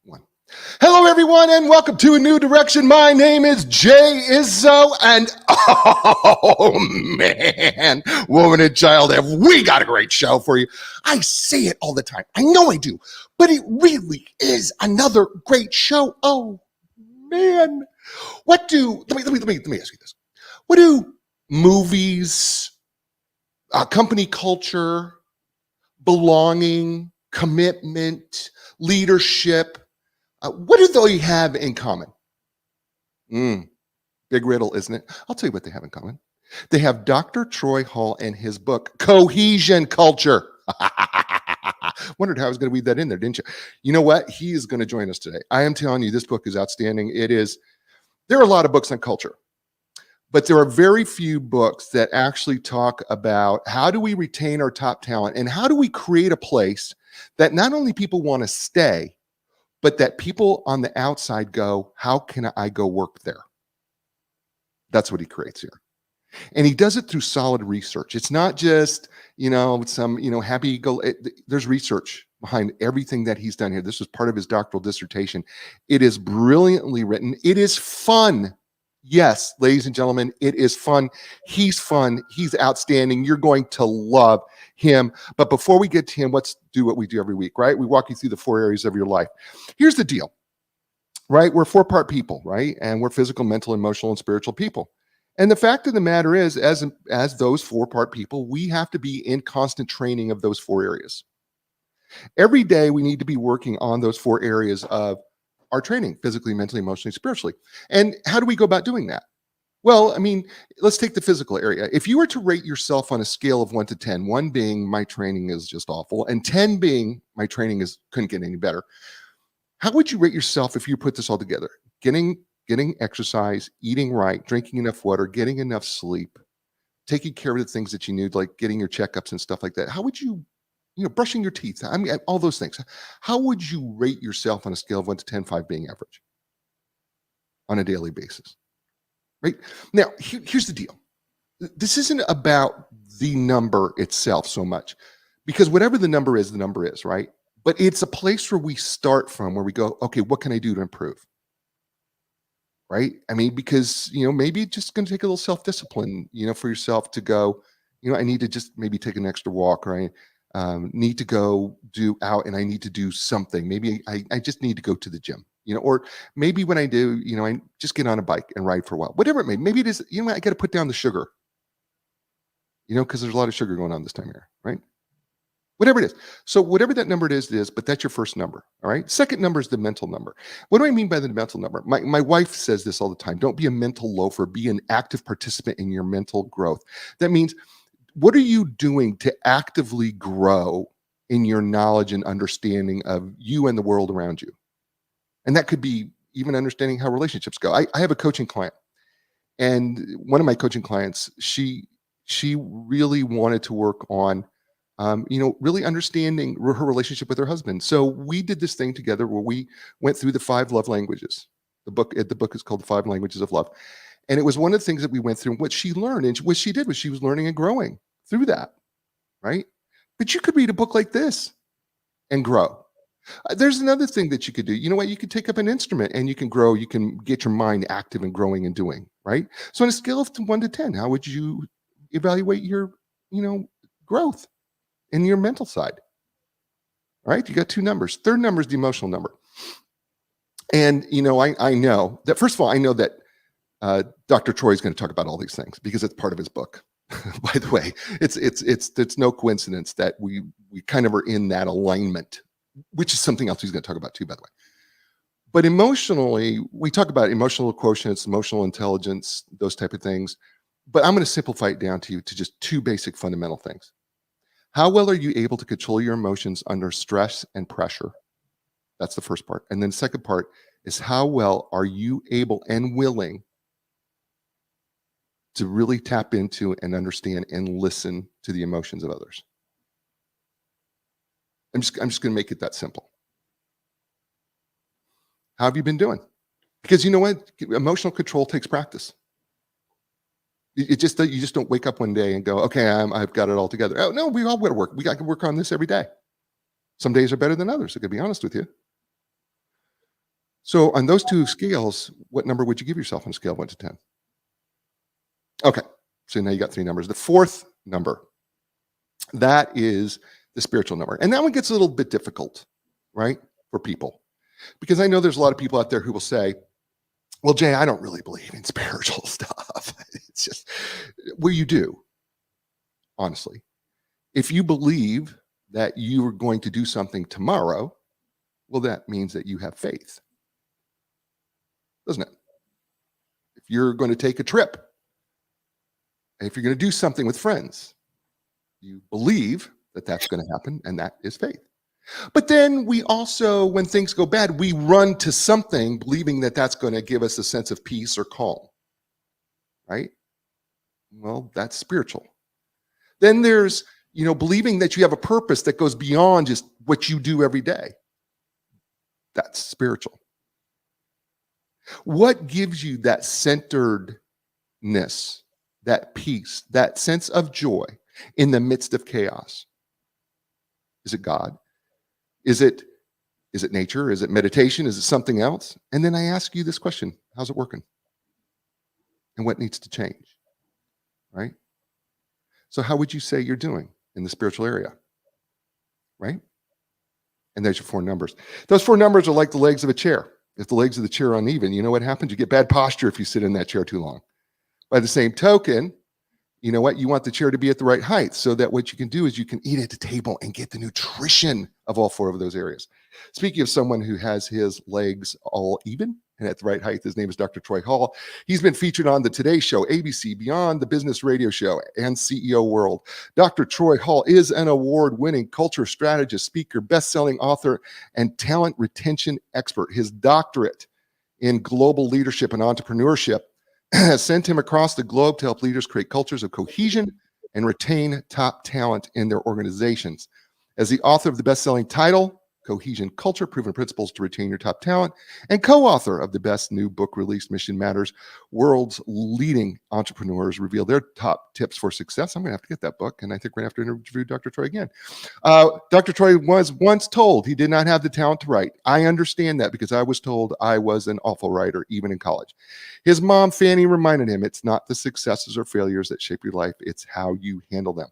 One. Hello, everyone, and welcome to A New Direction. My name is Jay Izzo, and oh, man, woman and child, have we got a great show for you. I say it all the time. I know I do, but it really is another great show. Oh, man. Let me ask you this. What do movies, company culture, belonging, commitment, leadership, what do they have in common? Big riddle, isn't it? I'll tell you what they have in common. They have Dr. Troy Hall and his book, Cohesion Culture. Wondered how I was going to weave that in there, didn't you? You know what? He is going to join us today. I am telling you, this book is outstanding. There are a lot of books on culture, but there are very few books that actually talk about how do we retain our top talent and how do we create a place that not only people want to stay, but that people on the outside go, how can I go work there? That's what he creates here. And he does it through solid research. It's not just, some, happy go. There's research behind everything that he's done here. This was part of his doctoral dissertation. It is brilliantly written. It is fun. Yes, ladies and gentlemen, it is fun. He's fun. He's outstanding. You're going to love him. But before we get to him, let's do what we do every week, right? We walk you through the 4 areas of your life. Here's the deal, right? We're 4-part people, right? And we're physical, mental, emotional, and spiritual people. And the fact of the matter is, as those 4-part people, we have to be in constant training of those 4 areas. Every day, we need to be working on those 4 areas of our training, physically, mentally, emotionally, spiritually. And how do we go about doing that? Well, let's take the physical area. If you were to rate yourself on a scale of 1 to 10, 1 being my training is just awful, and 10 being my training couldn't get any better, how would you rate yourself if you put this all together? Getting exercise, eating right, drinking enough water, getting enough sleep, taking care of the things that you need, like getting your checkups and stuff like that. How would you brushing your teeth, all those things. How would you rate yourself on a scale of 1 to 10, 5 being average on a daily basis? Right? Now, here's the deal. This isn't about the number itself so much, because whatever the number is, right? But it's a place where we start from, where we go, okay, what can I do to improve? Right? Because, maybe it's just going to take a little self-discipline, for yourself to go, I need to just maybe take an extra walk, right? Need to go out and I need to do something. Maybe I just need to go to the gym, or maybe when I do, I just get on a bike and ride for a while, whatever it may be. Maybe it is, I got to put down the sugar, because there's a lot of sugar going on this time of year, right? Whatever it is. So whatever that number it is, but that's your first number. All right. Second number is the mental number. What do I mean by the mental number? My wife says this all the time. Don't be a mental loafer, be an active participant in your mental growth. That means, what are you doing to actively grow in your knowledge and understanding of you and the world around you? And that could be even understanding how relationships go. I have a coaching client, and one of my coaching clients, she really wanted to work on, really understanding her relationship with her husband. So we did this thing together where we went through the 5 love languages. The book is called The 5 Languages of Love. And it was one of the things that we went through, and what she learned, and what she did was she was learning and growing through that, right? But you could read a book like this and grow. There's another thing that you could do. You know what? You could take up an instrument and you can grow. You can get your mind active and growing and doing, right? So on a scale of 1 to 10, how would you evaluate your, growth in your mental side? All right? You got 2 numbers. Third number is the emotional number. And, I know that, first of all, I know that Dr. Troy is going to talk about all these things because it's part of his book. By the way, it's no coincidence that we kind of are in that alignment, which is something else he's going to talk about too, by the way. But emotionally, we talk about emotional quotients, emotional intelligence, those type of things. But I'm going to simplify it down to you to just 2 basic fundamental things. How well are you able to control your emotions under stress and pressure? That's the first part. And then the second part is, how well are you able and willing to really tap into and understand and listen to the emotions of others? I'm just going to make it that simple. How have you been doing? Because you know what? Emotional control takes practice. You just don't wake up one day and go, okay, I've got it all together. Oh, no, we all got to work. We got to work on this every day. Some days are better than others, I could be honest with you. So on those two scales, what number would you give yourself on a scale of 1 to 10? Okay, so now you got 3 numbers. The fourth number, that is the spiritual number. And that one gets a little bit difficult, right, for people. Because I know there's a lot of people out there who will say, well, Jay, I don't really believe in spiritual stuff. It's just, well, you do, honestly. If you believe that you are going to do something tomorrow, well, that means that you have faith, doesn't it? If you're going to take a trip, if you're going to do something with friends, you believe that that's going to happen, and that is faith. But then we also, when things go bad, we run to something believing that that's going to give us a sense of peace or calm, right? Well, that's spiritual. Then there's, believing that you have a purpose that goes beyond just what you do every day. That's spiritual. What gives you that centeredness, that peace, that sense of joy in the midst of chaos? Is it God? Is it nature? Is it meditation? Is it something else? And then I ask you this question: how's it working? And what needs to change? Right? So how would you say you're doing in the spiritual area? Right? And there's your 4 numbers. Those 4 numbers are like the legs of a chair. If the legs of the chair are uneven, you know what happens? You get bad posture if you sit in that chair too long. By the same token, you know what? You want the chair to be at the right height so that what you can do is you can eat at the table and get the nutrition of all 4 of those areas. Speaking of someone who has his legs all even and at the right height, his name is Dr. Troy Hall. He's been featured on the Today Show, ABC, Beyond the Business Radio Show, and CEO World. Dr. Troy Hall is an award-winning culture strategist, speaker, best-selling author, and talent retention expert. His doctorate in global leadership and entrepreneurship has sent him across the globe to help leaders create cultures of cohesion and retain top talent in their organizations. As the author of the best-selling title, Cohesion Culture, Proven Principles to Retain Your Top Talent, and co-author of the best new book released, Mission Matters, world's leading entrepreneurs reveal their top tips for success. I'm going to have to get that book, and I think we're going to have to interview Dr. Troy again. Dr. Troy was once told he did not have the talent to write. I understand that because I was told I was an awful writer, even in college. His mom, Fanny, reminded him, it's not the successes or failures that shape your life, it's how you handle them.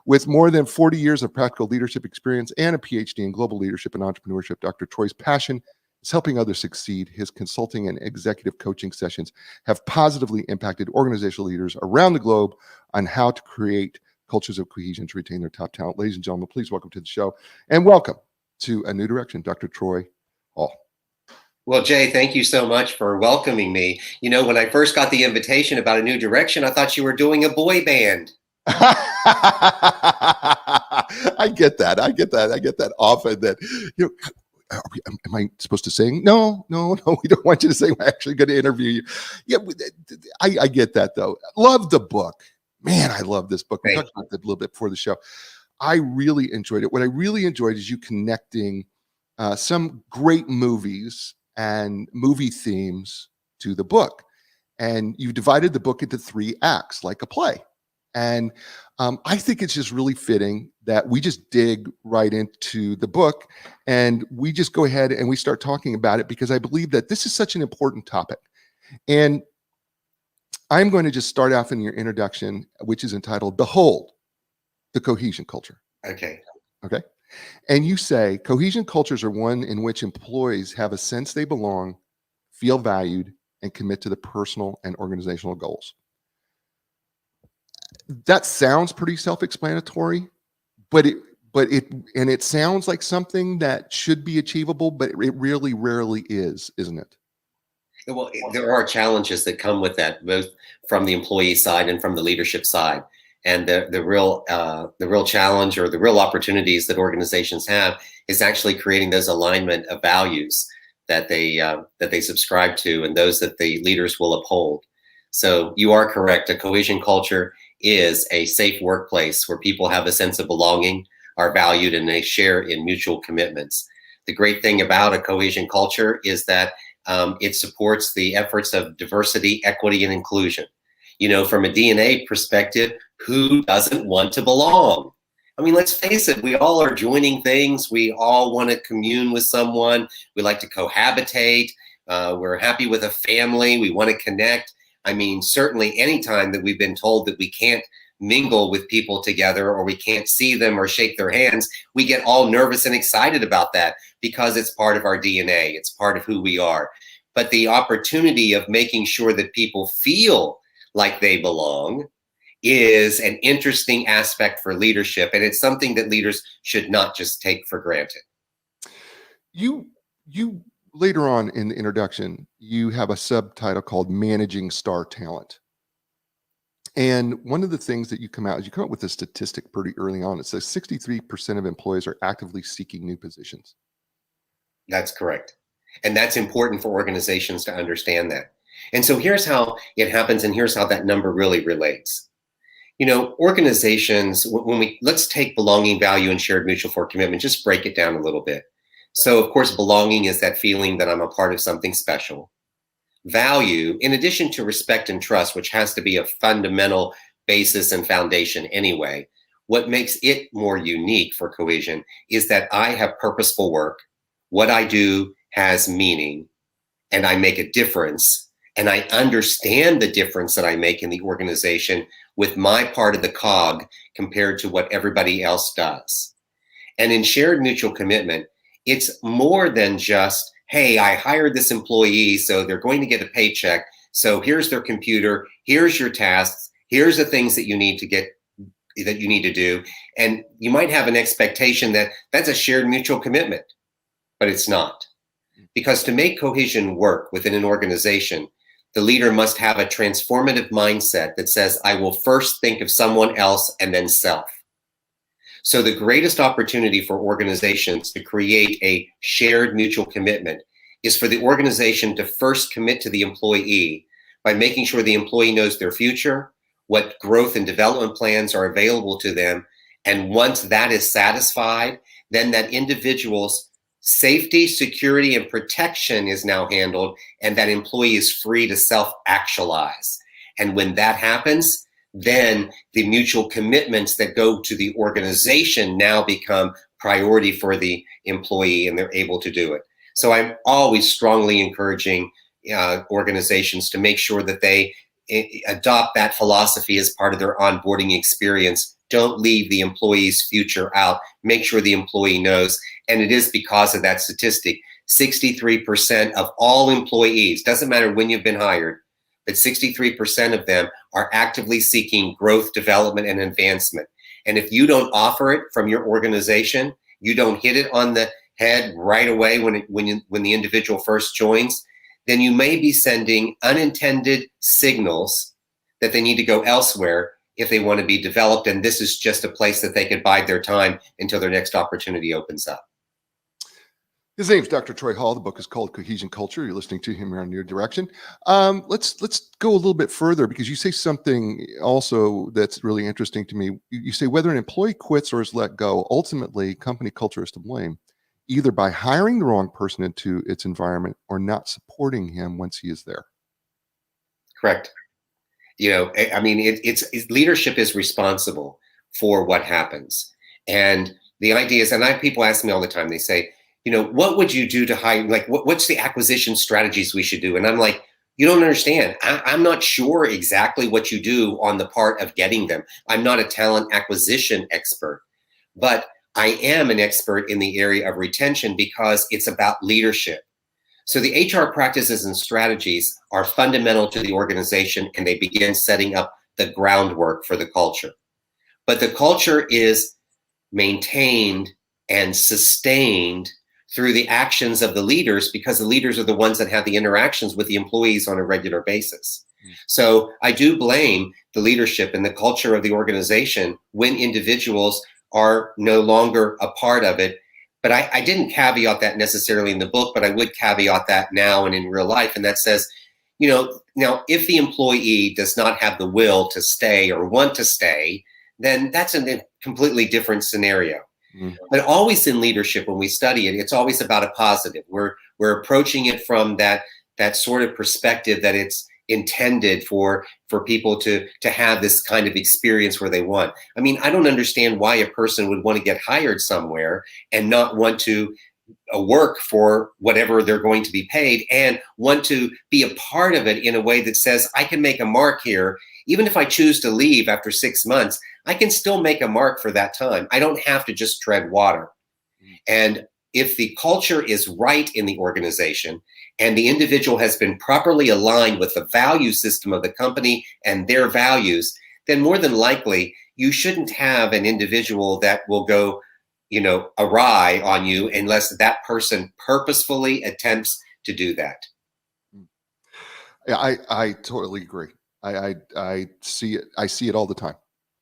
With more than 40 years of practical leadership experience and a PhD in global leadership and entrepreneurship, Dr. Troy's passion is helping others succeed. His consulting and executive coaching sessions have positively impacted organizational leaders around the globe on how to create cultures of cohesion to retain their top talent. Ladies and gentlemen, please welcome to the show and welcome to A New Direction, Dr. Troy Hall. Well, Jay, thank you so much for welcoming me. When I first got the invitation about A New Direction, I thought you were doing a boy band. I get that often, that am I supposed to sing? No, we don't want you to sing. We're actually going to interview you. Yeah, I get that though. Love the book, man. I love this book. We talked about it a little bit before the show. I really enjoyed it. What I really enjoyed is you connecting some great movies and movie themes to the book, and you divided the book into 3 acts like a play. And I think it's just really fitting that we just dig right into the book and we just go ahead and we start talking about it, because I believe that this is such an important topic. And I'm going to just start off in your introduction, which is entitled Behold the Cohesion Culture. Okay. And you say cohesion cultures are one in which employees have a sense they belong, feel valued, and commit to the personal and organizational goals. That sounds pretty self-explanatory, but it sounds like something that should be achievable, but it really rarely is, isn't it? Well, there are challenges that come with that, both from the employee side and from the leadership side. And the real challenge, or the real opportunities that organizations have, is actually creating those alignment of values that they subscribe to, and those that the leaders will uphold. So you are correct. A cohesion culture is a safe workplace where people have a sense of belonging, are valued, and they share in mutual commitments. The great thing about a cohesion culture is that it supports the efforts of diversity, equity, and inclusion. From a DNA perspective, who doesn't want to belong? I mean, let's face it, we all are joining things. We all want to commune with someone. We like to cohabitate. We're happy with a family. We want to connect. I mean, certainly anytime that we've been told that we can't mingle with people together, or we can't see them or shake their hands, we get all nervous and excited about that because it's part of our DNA. It's part of who we are. But the opportunity of making sure that people feel like they belong is an interesting aspect for leadership. And it's something that leaders should not just take for granted. You later on in the introduction, you have a subtitle called Managing Star Talent. And one of the things that you come up with a statistic pretty early on. It says 63% of employees are actively seeking new positions. That's correct. And that's important for organizations to understand that. And so here's how it happens, and here's how that number really relates. You know, organizations, let's take belonging, value, and shared mutual for commitment, just break it down a little bit. So of course, belonging is that feeling that I'm a part of something special. Value, in addition to respect and trust, which has to be a fundamental basis and foundation anyway, what makes it more unique for Cohesion is that I have purposeful work, what I do has meaning, and I make a difference, and I understand the difference that I make in the organization with my part of the cog compared to what everybody else does. And in shared mutual commitment, it's more than just, hey, I hired this employee, so they're going to get a paycheck. So here's their computer, here's your tasks, here's the things that you need to do. And you might have an expectation that that's a shared mutual commitment, but it's not. Because to make cohesion work within an organization, the leader must have a transformative mindset that says, I will first think of someone else and then self. So the greatest opportunity for organizations to create a shared mutual commitment is for the organization to first commit to the employee by making sure the employee knows their future, what growth and development plans are available to them. And once that is satisfied, then that individual's safety, security, and protection is now handled, and that employee is free to self-actualize. And when that happens, then the mutual commitments that go to the organization now become priority for the employee, and they're able to do it. So I'm always strongly encouraging organizations to make sure that they adopt that philosophy as part of their onboarding experience. Don't leave the employee's future out. Make sure the employee knows. And it is because of that statistic, 63% of all employees, doesn't matter when you've been hired, but 63% of them are actively seeking growth, development, and advancement. And if you don't offer it from your organization, you don't hit it on the head right away when the individual first joins, then you may be sending unintended signals that they need to go elsewhere if they want to be developed. And this is just a place that they could bide their time until their next opportunity opens up. His name's Dr. Troy Hall. The book is called Cohesion Culture. You're listening to him here on New Direction. Let's go a little bit further, because you say something also that's really interesting to me. You say whether an employee quits or is let go, ultimately company culture is to blame, either by hiring the wrong person into its environment or not supporting him once he is there. Correct. You know, I mean, it's leadership is responsible for what happens. And the idea is, and people ask me all the time, they say, you know, what would you do to hire, like, what's the acquisition strategies we should do? And I'm like, you don't understand. I'm not sure exactly what you do on the part of getting them. I'm not a talent acquisition expert, but I am an expert in the area of retention because it's about leadership. So the HR practices and strategies are fundamental to the organization, and they begin setting up the groundwork for the culture. But the culture is maintained and sustained through the actions of the leaders, because the leaders are the ones that have the interactions with the employees on a regular basis. So I do blame the leadership and the culture of the organization when individuals are no longer a part of it. But I didn't caveat that necessarily in the book, but I would caveat that now and in real life. And that says, you know, now if the employee does not have the will to stay or want to stay, then that's a completely different scenario. But always in leadership, when we study it, it's always about a positive. We're approaching it from that sort of perspective that it's intended for people to have this kind of experience where they want. I mean, I don't understand why a person would want to get hired somewhere and not want to work for whatever they're going to be paid and want to be a part of it in a way that says, I can make a mark here. Even if I choose to leave after 6 months, I can still make a mark for that time. I don't have to just tread water. And if the culture is right in the organization and the individual has been properly aligned with the value system of the company and their values, then more than likely you shouldn't have an individual that will go, awry on you unless that person purposefully attempts to do that. Yeah, I totally agree. I see it. I see it all the time.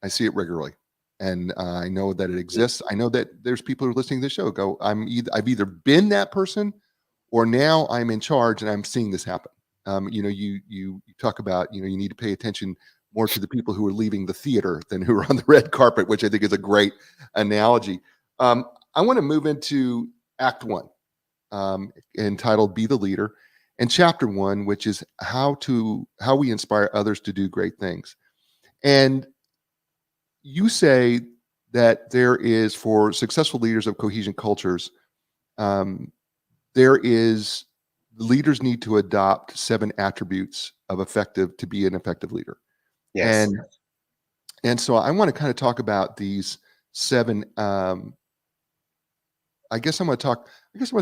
I see it regularly, and I know that it exists. I know that there's people who are listening to this show go, I've either been that person, or now I'm in charge and I'm seeing this happen. You talk about you need to pay attention more to the people who are leaving the theater than who are on the red carpet, which I think is a great analogy. I want to move into Act 1, entitled "Be the Leader," and Chapter 1, which is how we inspire others to do great things. And you say that there is, for successful leaders of cohesion cultures, leaders need to adopt 7 attributes to be an effective leader. Yes. And so I want to kind of talk about these 7. I guess I want to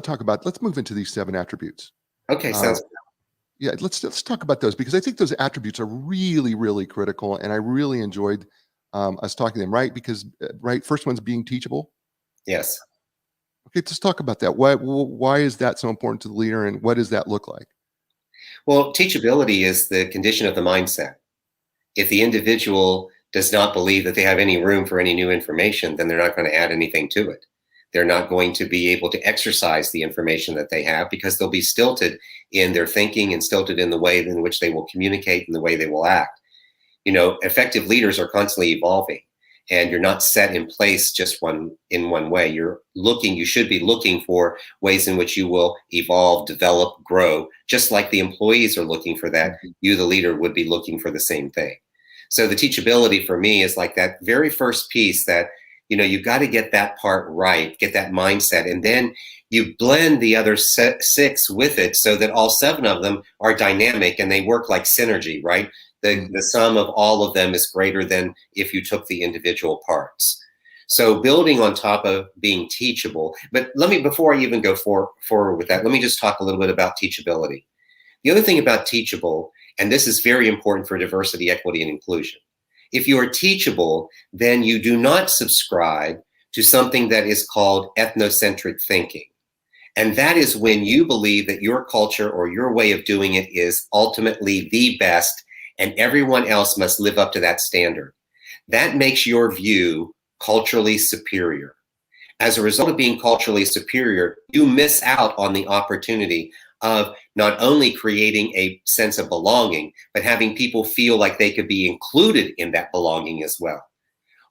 talk about. Let's move into these 7 attributes. Okay, sounds good. Yeah, let's talk about those, because I think those attributes are really, really critical, and I really enjoyed us talking to them. Right, because first one's being teachable. Yes. Okay, let's talk about that. Why is that so important to the leader, and what does that look like? Well, teachability is the condition of the mindset. If the individual does not believe that they have any room for any new information, then they're not going to add anything to it. They're not going to be able to exercise the information that they have, because they'll be stilted in their thinking and stilted in the way in which they will communicate and the way they will act. Effective leaders are constantly evolving, and you're not set in place just in one way. You should be looking for ways in which you will evolve, develop, grow, just like the employees are looking for that. You, the leader, would be looking for the same thing. So the teachability for me is like that very first piece that, you've got to get that part right, get that mindset, and then you blend the other 6 with it so that all 7 of them are dynamic and they work like synergy, right? The sum of all of them is greater than if you took the individual parts. So building on top of being teachable, but before I even go forward with that, let me just talk a little bit about teachability. The other thing about teachable, and this is very important for diversity, equity, and inclusion. If you are teachable, then you do not subscribe to something that is called ethnocentric thinking. And that is when you believe that your culture or your way of doing it is ultimately the best, and everyone else must live up to that standard. That makes your view culturally superior. As a result of being culturally superior, you miss out on the opportunity of not only creating a sense of belonging, but having people feel like they could be included in that belonging as well.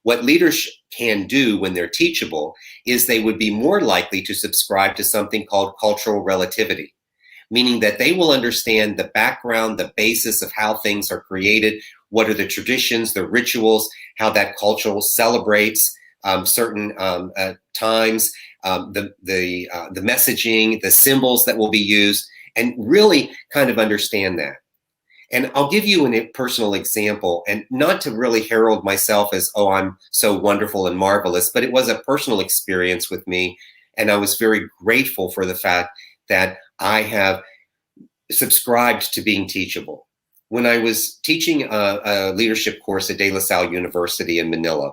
What leaders can do when they're teachable is they would be more likely to subscribe to something called cultural relativity, meaning that they will understand the background, the basis of how things are created, what are the traditions, the rituals, how that culture celebrates certain times, the messaging, the symbols that will be used, and really kind of understand that. And I'll give you a personal example, and not to really herald myself as, oh, I'm so wonderful and marvelous, but it was a personal experience with me. And I was very grateful for the fact that I have subscribed to being teachable. When I was teaching a leadership course at De La Salle University in Manila,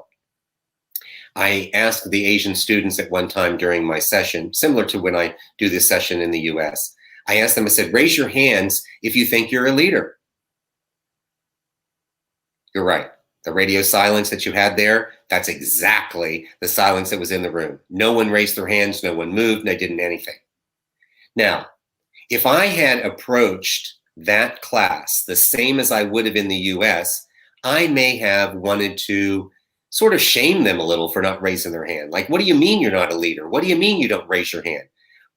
I asked the Asian students at one time during my session, similar to when I do this session in the US, I asked them, I said, raise your hands if you think you're a leader. You're right. The radio silence that you had there, that's exactly the silence that was in the room. No one raised their hands, no one moved, they didn't anything. Now, if I had approached that class the same as I would have in the US, I may have wanted to sort of shame them a little for not raising their hand. Like, what do you mean you're not a leader? What do you mean you don't raise your hand?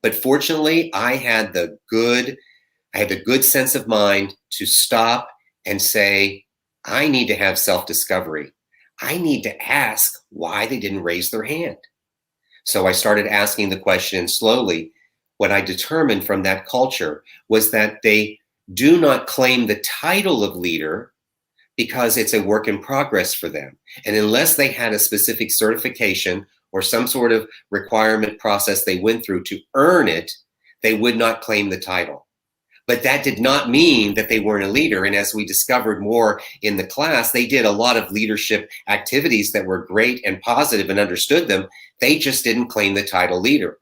But fortunately, I had the good sense of mind to stop and say, I need to have self-discovery. I need to ask why they didn't raise their hand. So I started asking the question slowly, what I determined from that culture was that they do not claim the title of leader because it's a work in progress for them. And unless they had a specific certification or some sort of requirement process they went through to earn it, they would not claim the title. But that did not mean that they weren't a leader. And as we discovered more in the class, they did a lot of leadership activities that were great and positive and understood them. They just didn't claim the title leader.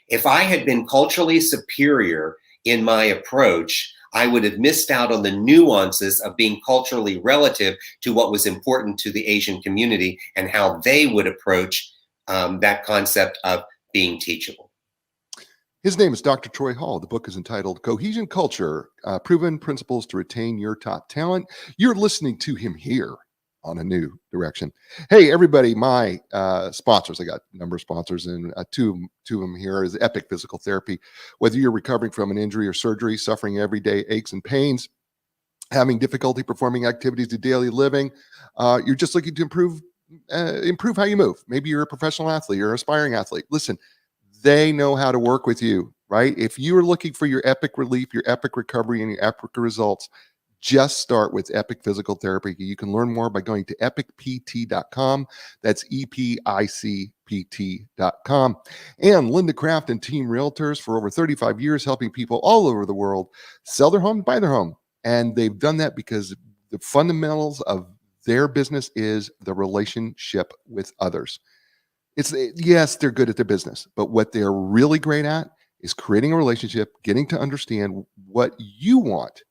If I had been culturally superior in my approach, I would have missed out on the nuances of being culturally relative to what was important to the Asian community and how they would approach that concept of being teachable. His name is Dr. Troy Hall. The book is entitled Cohesion Culture, Proven Principles to Retain Your Top Talent. You're listening to him here on A New Direction. Hey, everybody, my sponsors. I got a number of sponsors, and two of them here is Epic Physical Therapy. Whether you're recovering from an injury or surgery, suffering everyday aches and pains, having difficulty performing activities of daily living, you're just looking to improve how you move. Maybe you're a professional athlete, you're an aspiring athlete. Listen, they know how to work with you, right? If you are looking for your epic relief, your epic recovery, and your epic results, just start with Epic Physical Therapy. You can learn more by going to epicpt.com. That's EPICPT.com. And Linda Craft and Team Realtors for over 35 years, helping people all over the world sell their home and buy their home. And they've done that because the fundamentals of their business is the relationship with others. Yes, they're good at their business, but what they're really great at is creating a relationship, getting to understand what you want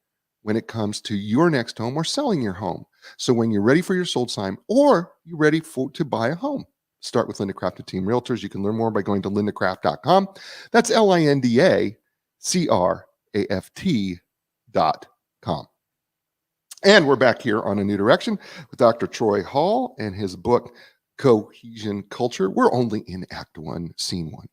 when it comes to your next home or selling your home. So when you're ready for your sold sign or you're ready to buy a home, start with Linda Craft and Team Realtors. You can learn more by going to lindacraft.com. That's LINDACRAFT.com. And we're back here on A New Direction with Dr. Troy Hall and his book, Cohesion Culture. We're only in Act 1, Scene 1.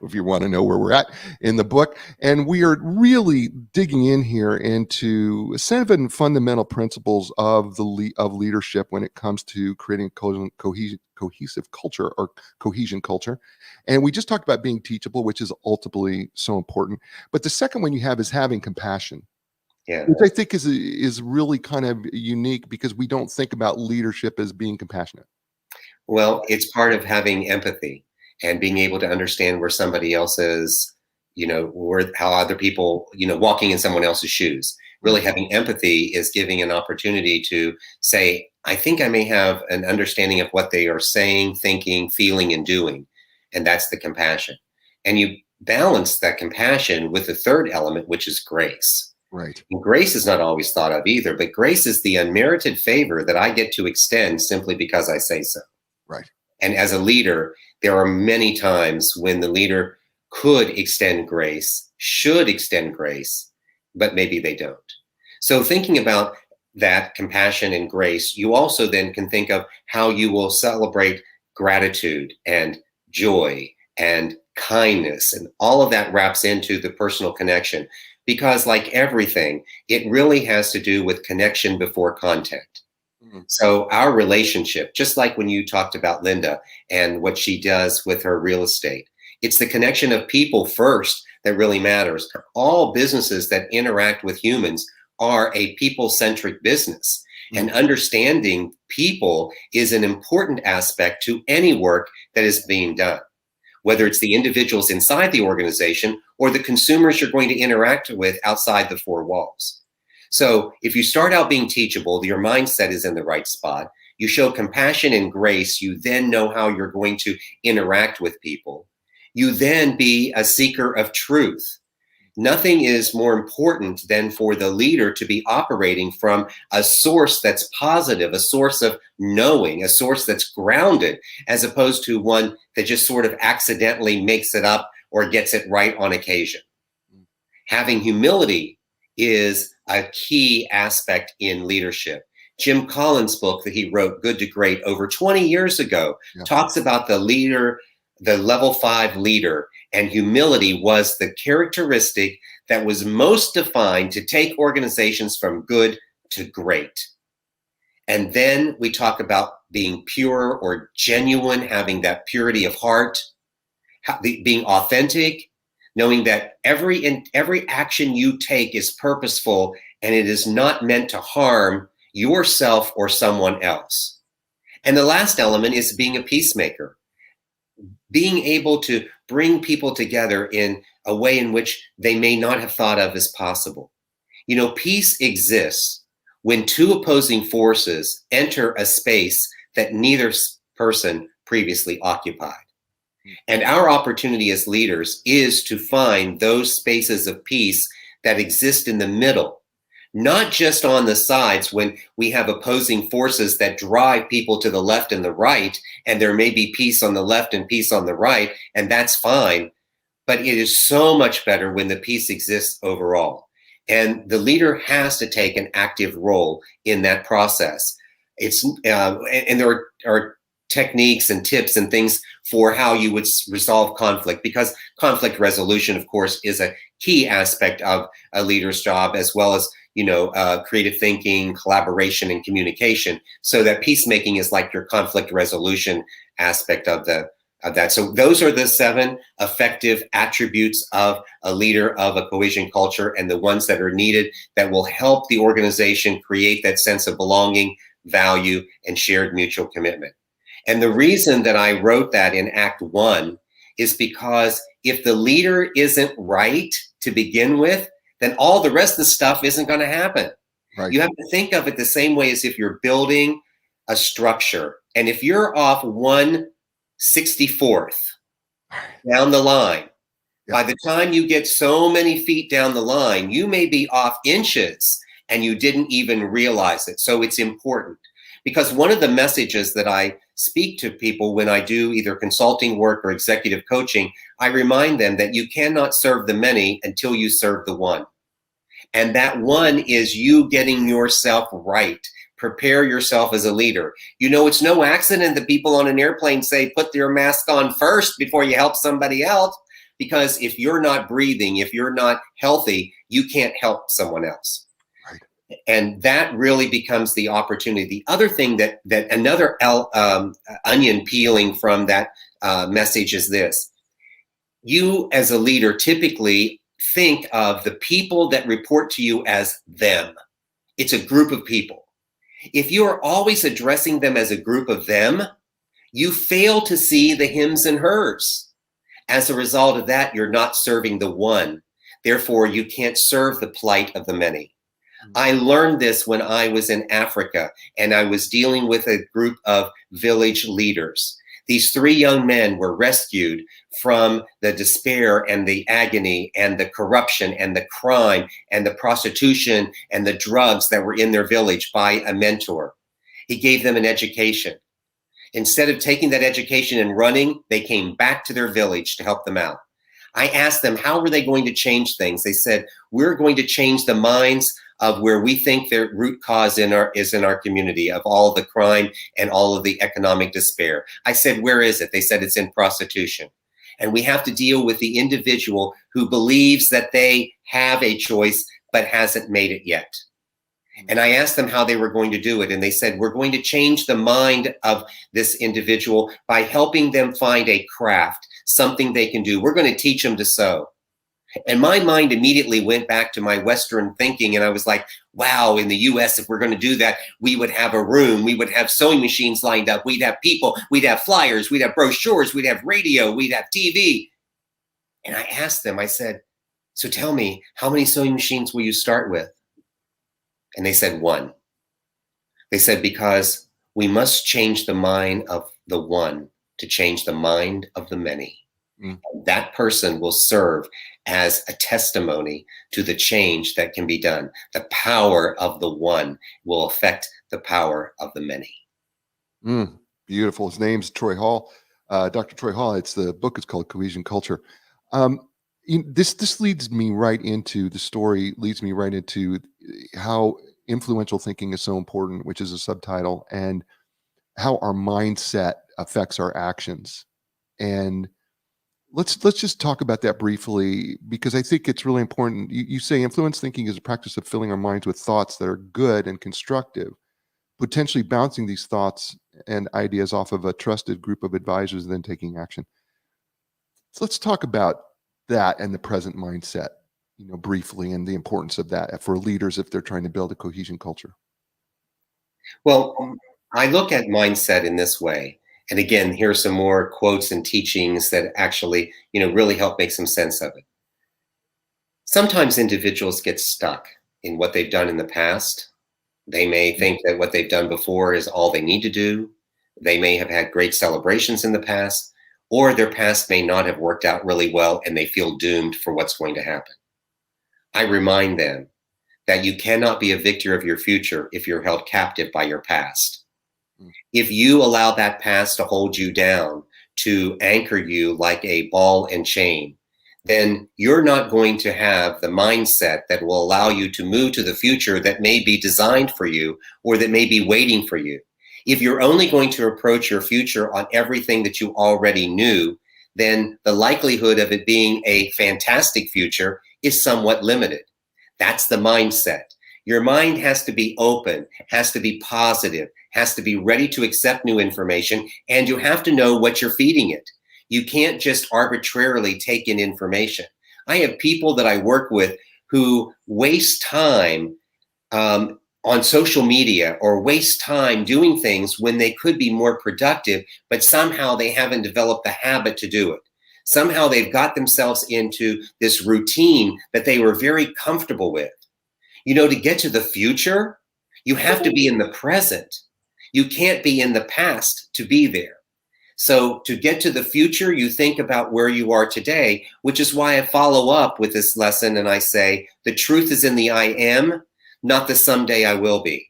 If you want to know where we're at in the book. And we are really digging in here into 7 fundamental principles of leadership when it comes to creating cohesive culture or cohesion culture. And we just talked about being teachable, which is ultimately so important. But the second one you have is having compassion. Yeah. Which I think is really kind of unique because we don't think about leadership as being compassionate. Well, it's part of having empathy and being able to understand where somebody else is, how other people, walking in someone else's shoes. Really having empathy is giving an opportunity to say, I think I may have an understanding of what they are saying, thinking, feeling, and doing. And that's the compassion. And you balance that compassion with the third element, which is grace. Right. And grace is not always thought of either, but grace is the unmerited favor that I get to extend simply because I say so. Right. And as a leader, there are many times when the leader could extend grace, should extend grace, but maybe they don't. So thinking about that compassion and grace, you also then can think of how you will celebrate gratitude and joy and kindness, and all of that wraps into the personal connection. Because like everything, it really has to do with connection before content. Mm-hmm. So our relationship, just like when you talked about Linda and what she does with her real estate, it's the connection of people first that really matters. All businesses that interact with humans are a people-centric business. Mm-hmm. And understanding people is an important aspect to any work that is being done, whether it's the individuals inside the organization or the consumers you're going to interact with outside the 4 walls. So if you start out being teachable, your mindset is in the right spot. You show compassion and grace. You then know how you're going to interact with people. You then be a seeker of truth. Nothing is more important than for the leader to be operating from a source that's positive, a source of knowing, a source that's grounded, as opposed to one that just sort of accidentally makes it up or gets it right on occasion. Having humility is a key aspect in leadership. Jim Collins' book that he wrote, Good to Great, over 20 years ago, talks about the leader, the level 5 leader, and humility was the characteristic that was most defined to take organizations from good to great. And then we talk about being pure or genuine, having that purity of heart. being authentic, knowing that every action you take is purposeful and it is not meant to harm yourself or someone else. And the last element is being a peacemaker, being able to bring people together in a way in which they may not have thought of as possible. You know, peace exists when two opposing forces enter a space that neither person previously occupied. And our opportunity as leaders is to find those spaces of peace that exist in the middle, not just on the sides when we have opposing forces that drive people to the left and the right, and there may be peace on the left and peace on the right, and that's fine. But it is so much better when the peace exists overall. And the leader has to take an active role in that process. And there are techniques and tips and things for how you would resolve conflict, because conflict resolution, of course, is a key aspect of a leader's job, as well as creative thinking, collaboration, and communication. So that peacemaking is like your conflict resolution aspect of that. So those are the 7 effective attributes of a leader of a cohesion culture, and the ones that are needed that will help the organization create that sense of belonging, value, and shared mutual commitment. And the reason that I wrote that in Act 1 is because if the leader isn't right to begin with, then all the rest of the stuff isn't going to happen. Right. You have to think of it the same way as if you're building a structure. And if you're off 1/64th down the line, by the time you get so many feet down the line, you may be off inches and you didn't even realize it. So it's important, because one of the messages that I speak to people when I do either consulting work or executive coaching, I remind them that you cannot serve the many until you serve the one. And that one is you getting yourself right. Prepare yourself as a leader. You know, it's no accident that people on an airplane say, put your mask on first before you help somebody else. Because if you're not breathing, if you're not healthy, you can't help someone else. Right. And that really becomes the opportunity. The other thing that another onion peeling from that message is this. You as a leader typically think of the people that report to you as them. It's a group of people. If you are always addressing them as a group of them, you fail to see the hims and hers. As a result of that, you're not serving the one. Therefore, you can't serve the plight of the many. I learned this when I was in Africa and I was dealing with a group of village leaders. These 3 young men were rescued from the despair and the agony and the corruption and the crime and the prostitution and the drugs that were in their village by a mentor. He gave them an education. Instead of taking that education and running, they came back to their village to help them out. I asked them, how were they going to change things? They said, we're going to change the minds of where we think the root cause is in our community of all the crime and all of the economic despair. I said, where is it? They said it's in prostitution. And we have to deal with the individual who believes that they have a choice but hasn't made it yet. And I asked them how they were going to do it. And they said, we're going to change the mind of this individual by helping them find a craft, something they can do. We're going to teach them to sew. And my mind immediately went back to my Western thinking. And I was like, wow, in the US, if we're going to do that, we would have a room. We would have sewing machines lined up. We'd have people. We'd have flyers. We'd have brochures. We'd have radio. We'd have TV. And I asked them, I said, so tell me, how many sewing machines will you start with? And they said 1. They said, because we must change the mind of the one to change the mind of the many. That person will serve as a testimony to the change that can be done. The power of the one will affect the power of the many. Beautiful. His name's Troy Hall, Dr. Troy Hall. The book is called Cohesion Culture. This leads me right into the story, leads me right into how influential thinking is so important, which is a subtitle, and how our mindset affects our actions. And let's just talk about that briefly, because I think it's really important. You say influence thinking is a practice of filling our minds with thoughts that are good and constructive, potentially bouncing these thoughts and ideas off of a trusted group of advisors and then taking action. So let's talk about that and the present mindset, briefly, and the importance of that for leaders if they're trying to build a cohesion culture. Well, I look at mindset in this way. And again, here's some more quotes and teachings that actually, really help make some sense of it. Sometimes individuals get stuck in what they've done in the past. They may think that what they've done before is all they need to do. They may have had great celebrations in the past, or their past may not have worked out really well and they feel doomed for what's going to happen. I remind them that you cannot be a victor of your future if you're held captive by your past. If you allow that past to hold you down, to anchor you like a ball and chain, then you're not going to have the mindset that will allow you to move to the future that may be designed for you or that may be waiting for you. If you're only going to approach your future on everything that you already knew, then the likelihood of it being a fantastic future is somewhat limited. That's the mindset. Your mind has to be open, has to be positive, has to be ready to accept new information, and you have to know what you're feeding it. You can't just arbitrarily take in information. I have people that I work with who waste time on social media or waste time doing things when they could be more productive, but somehow they haven't developed the habit to do it. Somehow they've got themselves into this routine that they were very comfortable with. To get to the future, you have to be in the present. You can't be in the past to be there. So to get to the future, you think about where you are today, which is why I follow up with this lesson and I say, the truth is in the I am, not the someday I will be.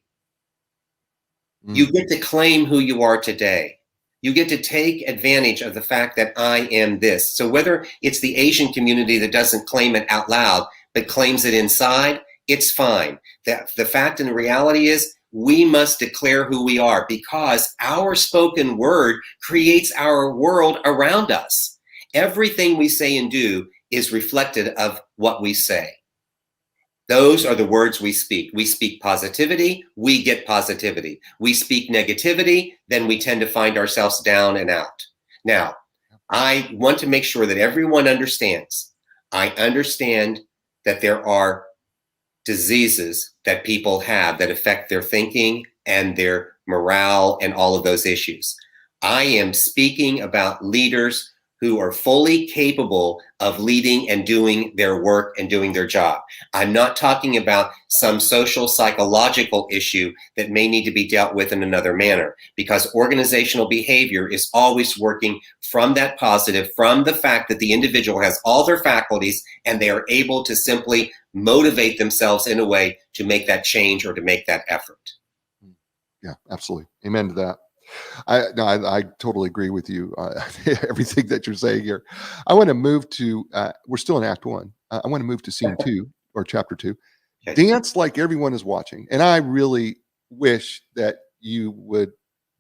You get to claim who you are today. You get to take advantage of the fact that I am this. So whether it's the Asian community that doesn't claim it out loud, but claims it inside, it's fine. The fact and the reality is we must declare who we are because our spoken word creates our world around us. Everything we say and do is reflected of what we say. Those are the words we speak. We speak positivity, we get positivity. We speak negativity, then we tend to find ourselves down and out. Now, I want to make sure that everyone understands. I understand that there are diseases that people have that affect their thinking and their morale and all of those issues. I am speaking about leaders who are fully capable of leading and doing their work and doing their job. I'm not talking about some social psychological issue that may need to be dealt with in another manner, because organizational behavior is always working from that positive, from the fact that the individual has all their faculties and they are able to simply motivate themselves in a way to make that change or to make that effort. Yeah, absolutely. Amen to that. I totally agree with you. Everything that you're saying here. I want to move to, we're still in Act 1. I want to move to Scene 2 or Chapter 2. Okay. Dance like everyone is watching. And I really wish that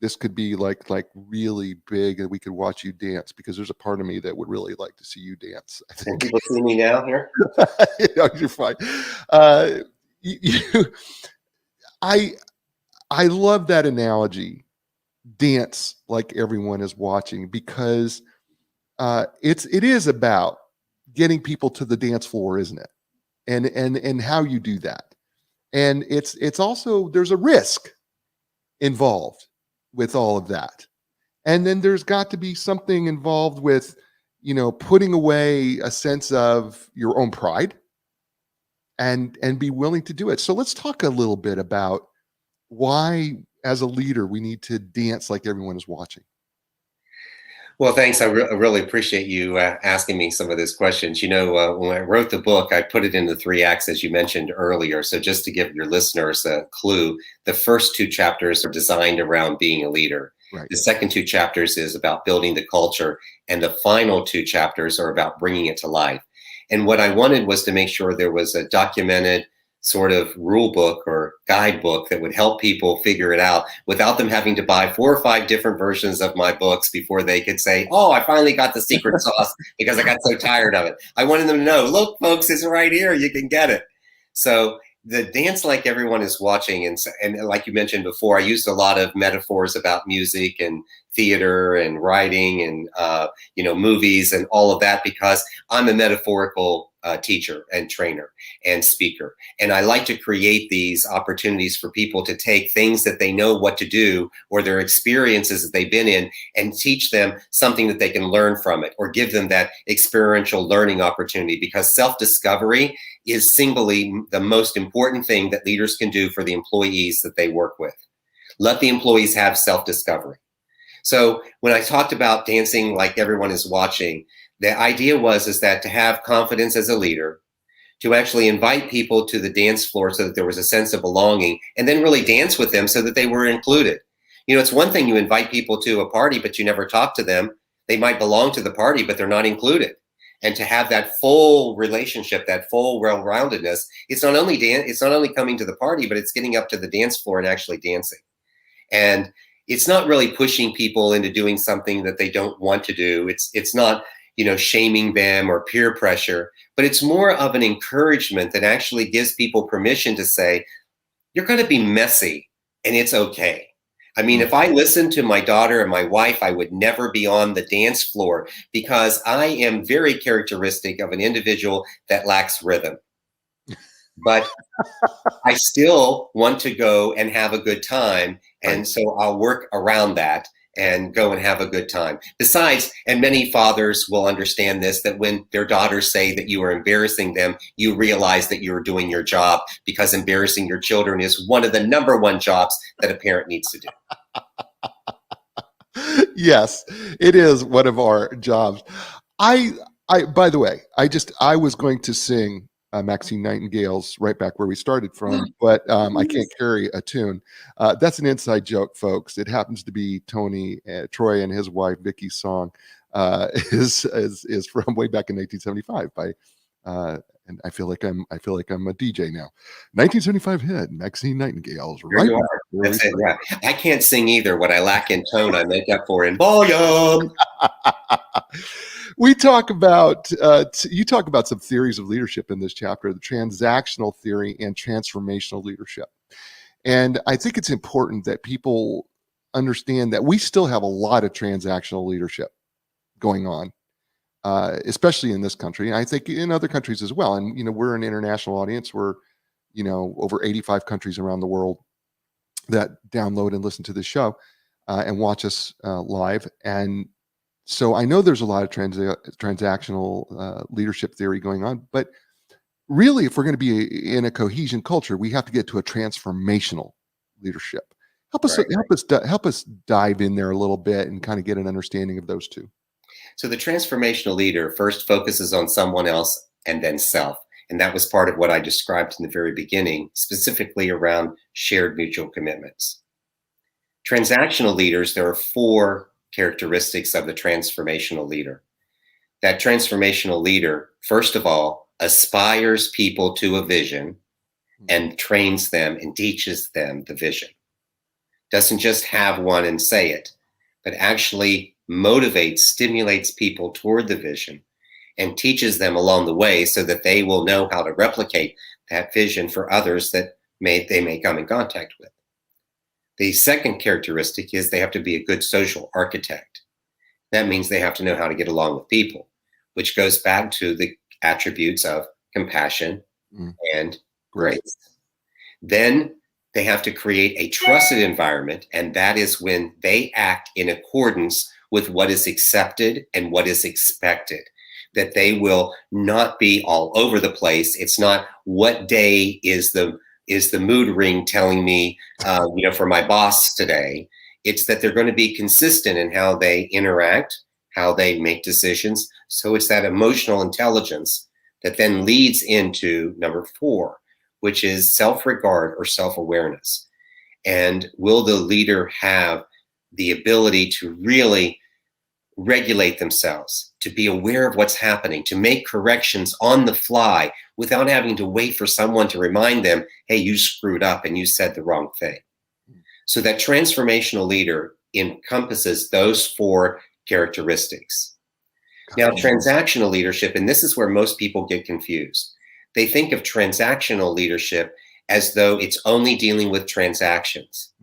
this could be like really big and we could watch you dance, because there's a part of me that would really like to see you dance. I think. Can people see me now here? No, you're fine. I love that analogy. Dance like everyone is watching, because it is about getting people to the dance floor, isn't it? And how you do that. And it's also, there's a risk involved with all of that. And then there's got to be something involved with, putting away a sense of your own pride and be willing to do it. So let's talk a little bit about why, as a leader, we need to dance like everyone is watching. Well, thanks. I really appreciate you asking me some of those questions. When I wrote the book, I put it into 3 acts, as you mentioned earlier. So just to give your listeners a clue, the first 2 chapters are designed around being a leader. Right. The second 2 chapters is about building the culture, and the final 2 chapters are about bringing it to life. And what I wanted was to make sure there was a documented sort of rule book or guidebook that would help people figure it out without them having to buy 4 or 5 different versions of my books before they could say, oh, I finally got the secret sauce because I got so tired of it. I wanted them to know, look, folks, it's right here. You can get it. So the dance like everyone is watching, and like you mentioned before, I used a lot of metaphors about music and theater and writing and movies and all of that, because I'm a metaphorical teacher and trainer and speaker, and I like to create these opportunities for people to take things that they know what to do or their experiences that they've been in and teach them something that they can learn from it, or give them that experiential learning opportunity, because self-discovery is singly the most important thing that leaders can do for the employees that they work with. Let the employees have self-discovery. So when I talked about dancing like everyone is watching, the idea is that to have confidence as a leader, to actually invite people to the dance floor so that there was a sense of belonging, and then really dance with them so that they were included. It's one thing you invite people to a party, but you never talk to them. They might belong to the party, but they're not included. And to have that full relationship, that full well-roundedness, it's not only coming to the party, but it's getting up to the dance floor and actually dancing. And it's not really pushing people into doing something that they don't want to do. It's not, shaming them or peer pressure, but it's more of an encouragement that actually gives people permission to say, you're going to be messy and it's okay. I mean, if I listened to my daughter and my wife, I would never be on the dance floor, because I am very characteristic of an individual that lacks rhythm. But I still want to go and have a good time. And so I'll work around that and go and have a good time. Besides, and many fathers will understand this, that when their daughters say that you are embarrassing them, you realize that you're doing your job, because embarrassing your children is one of the number one jobs that a parent needs to do. Yes, it is one of our jobs. I by the way, I was going to sing Maxine Nightingale's Right Back Where We Started From, but I can't carry a tune. That's an inside joke, folks. It happens to be Tony Troy and his wife Vicky's song is from way back in 1975 by and I feel like I'm a DJ now. 1975 hit Maxine Nightingale's Right Back Where We Started. Yeah. I can't sing either. What I lack in tone, I make up for in volume. We talk about, you talk about some theories of leadership in this chapter, the transactional theory and transformational leadership. And I think it's important that people understand that we still have a lot of transactional leadership going on, especially in this country. And I think in other countries as well. And, we're an international audience. We're, over 85 countries around the world that download and listen to this show and watch us live. And so I know there's a lot of transactional leadership theory going on, but really, if we're going to be in a cohesion culture, we have to get to a transformational leadership. Help us dive in there a little bit and kind of get an understanding of those two. So the transformational leader first focuses on someone else and then self. And that was part of what I described in the very beginning, specifically around shared mutual commitments. Transactional leaders, there are 4 characteristics of the transformational leader. That transformational leader, first of all, aspires people to a vision and trains them and teaches them the vision. Doesn't just have one and say it, but actually motivates, stimulates people toward the vision and teaches them along the way so that they will know how to replicate that vision for others that they may come in contact with. The second characteristic is they have to be a good social architect. That means they have to know how to get along with people, which goes back to the attributes of compassion and grace. Then they have to create a trusted environment, and that is when they act in accordance with what is accepted and what is expected, that they will not be all over the place. It's not what day is the mood ring telling me, for my boss today. It's that they're going to be consistent in how they interact, how they make decisions. So it's that emotional intelligence that then leads into number 4, which is self-regard or self-awareness. And will the leader have the ability to really regulate themselves, to be aware of what's happening, to make corrections on the fly without having to wait for someone to remind them, hey, you screwed up and you said the wrong thing. So that transformational leader encompasses those 4 characteristics. Now, transactional leadership, and this is where most people get confused. They think of transactional leadership as though it's only dealing with transactions.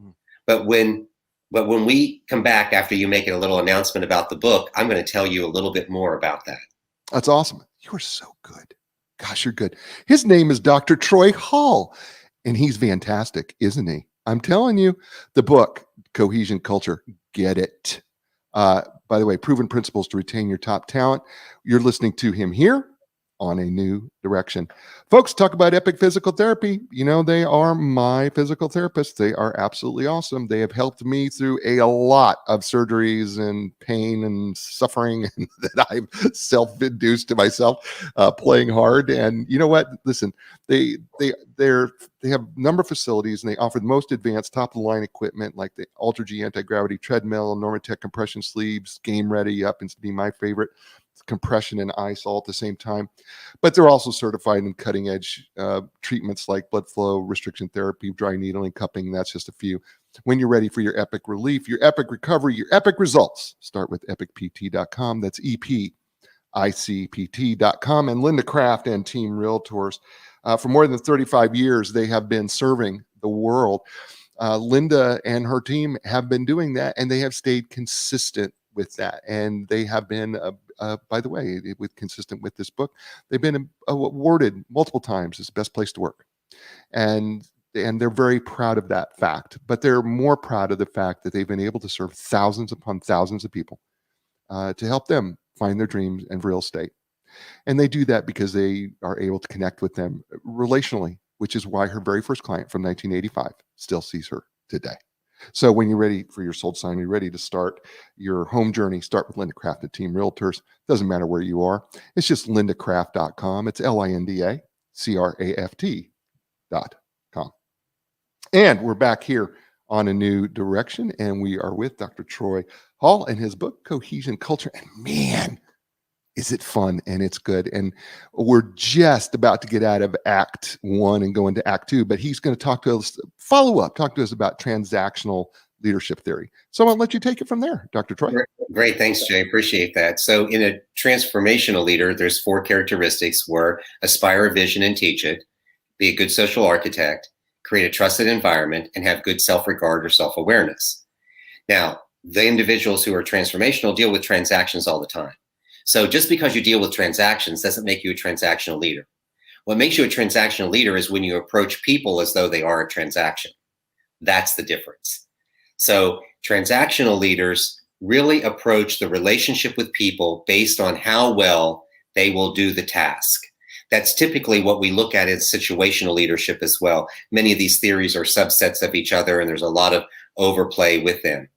But when we come back after you make a little announcement about the book, I'm going to tell you a little bit more about that. That's awesome. You are so good. Gosh, you're good. His name is Dr. Troy Hall, and he's fantastic, isn't he? I'm telling you, the book, Cohesion Culture, get it. By the way, Proven Principles to Retain Your Top Talent. You're listening to him here on A New Direction. Folks, talk about Epic Physical Therapy. You know, they are my physical therapists. They are absolutely awesome. They have helped me through a lot of surgeries and pain and suffering that I've self-induced to myself playing hard. And you know what? Listen, they have a number of facilities, and they offer the most advanced top-of-the-line equipment like the Ultra G anti-gravity treadmill, Normatec compression sleeves, Game Ready happens to be my favorite. Compression and ice all at the same time. But they're also certified in cutting edge treatments like blood flow restriction therapy, dry needling, cupping. That's just a few. When you're ready for your epic relief, your epic recovery, your epic results, start with epicpt.com. That's EPICPT.com. And Linda Kraft and Team Realtors. For more than 35 years, they have been serving the world. Linda and her team have been doing that, and they have stayed consistent with that. And they have been, by the way, consistent with this book, they've been awarded multiple times as the best place to work. And they're very proud of that fact. But they're more proud of the fact that they've been able to serve thousands upon thousands of people to help them find their dreams and real estate. And they do that because they are able to connect with them relationally, which is why her very first client from 1985 still sees her today. So when you're ready for your sold sign, you're ready to start your home journey, start with Linda Kraft at Team Realtors. Doesn't matter where you are. It's just lindakraft.com. It's LINDACRAFT.com. And we're back here on A New Direction, and we are with Dr. Troy Hall and his book, Cohesion Culture. And man, is it fun and it's good. And we're just about to get out of Act 1 and go into Act 2, but he's going to talk to us about transactional leadership theory. So I'll let you take it from there, Dr. Troy. Great. Thanks, Jay. Appreciate that. So in a transformational leader, there's 4 characteristics where aspire a vision and teach it, be a good social architect, create a trusted environment, and have good self-regard or self-awareness. Now, the individuals who are transformational deal with transactions all the time. So just because you deal with transactions doesn't make you a transactional leader. What makes you a transactional leader is when you approach people as though they are a transaction. That's the difference. So transactional leaders really approach the relationship with people based on how well they will do the task. That's typically what we look at as situational leadership as well. Many of these theories are subsets of each other, and there's a lot of overplay with them.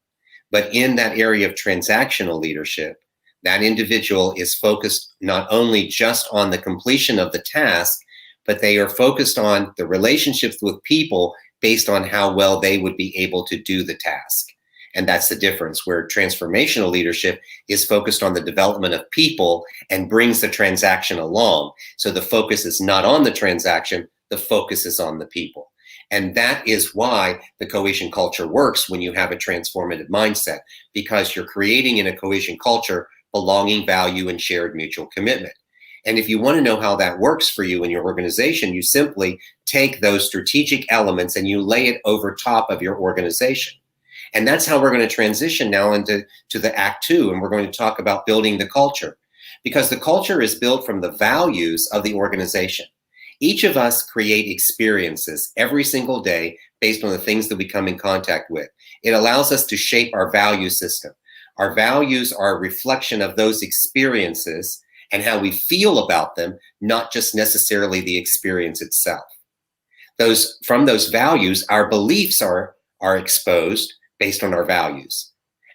But in that area of transactional leadership, that individual is focused not only just on the completion of the task, but they are focused on the relationships with people based on how well they would be able to do the task. And that's the difference, where transformational leadership is focused on the development of people and brings the transaction along. So the focus is not on the transaction, the focus is on the people. And that is why the cohesion culture works when you have a transformative mindset, because you're creating in a cohesion culture belonging, value, and shared mutual commitment. And if you want to know how that works for you in your organization, you simply take those strategic elements and you lay it over top of your organization. And that's how we're going to transition now into the Act 2. And we're going to talk about building the culture, because the culture is built from the values of the organization. Each of us create experiences every single day based on the things that we come in contact with. It allows us to shape our value system. Our values are a reflection of those experiences and how we feel about them, not just necessarily the experience itself. From those values, our beliefs are exposed based on our values.